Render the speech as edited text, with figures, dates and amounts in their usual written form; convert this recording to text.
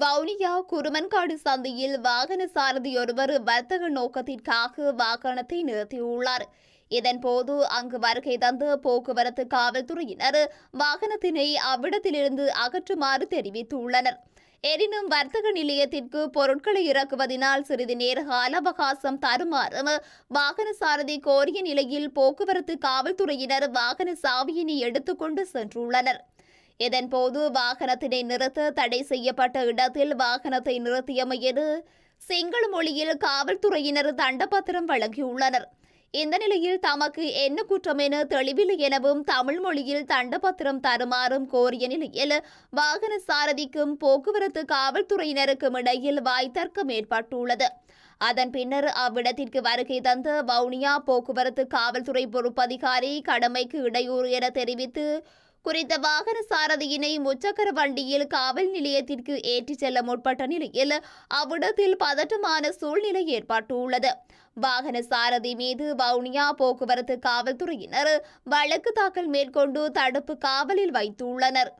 வவுனியா குருமன்காடு சந்தையில் வாகன சாரதி ஒருவர் வர்த்தக நோக்கத்திற்காக வாகனத்தை நிறுத்தியுள்ளார். இதன்போது அங்கு வருகை தந்த போக்குவரத்து காவல்துறையினர் வாகனத்தினை அவ்விடத்திலிருந்து அகற்றுமாறு தெரிவித்துள்ளனர். எனினும் வர்த்தக நிலையத்திற்கு பொருட்களை இறக்குவதனால் சிறிது நேர கால அவகாசம் தருமாறும் வாகன சாரதி கோரிய நிலையில் போக்குவரத்து காவல்துறையினர் வாகன சாவியினை எடுத்துக்கொண்டு சென்றுள்ளனர். இதன்போது வாகனத்தினை நிறுத்த தடை செய்யப்பட்ட இடத்தில் வாகனத்தை நிறுத்தியமையென சிங்கள மொழியில் காவல்துறையினர் தண்டப்பத்திரம் வழங்கியுள்ளனர். இந்த நிலையில் தமக்கு என்ன குற்றம் என தெளிவில்லை எனவும் தமிழ் மொழியில் தண்டப்பத்திரம் தருமாறும் கோரிய நிலையில் வாகன சாரதிக்கும் போக்குவரத்து காவல்துறையினருக்கும் இடையில் வாய்த்தர்க்கம் ஏற்பட்டுள்ளது. அதன் பின்னர் அவ்விடத்திற்கு வருகை தந்த வவுனியா போக்குவரத்து காவல்துறை பொறுப்பதிகாரி கடமைக்கு இடையூறு என தெரிவித்து குறித்த வாகன சாரதியினை முச்சக்கர வண்டியில் காவல் நிலையத்திற்கு ஏற்றிச் செல்ல முற்பட்ட நிலையில் அவ்விடத்தில் பதட்டமான சூழ்நிலை ஏற்பட்டுள்ளது. வாகன சாரதி மீது வவுனியா போக்குவரத்து காவல்துறையினர் வழக்கு தாக்கல் மேற்கொண்டு தடுப்பு காவலில் வைத்துள்ளனர்.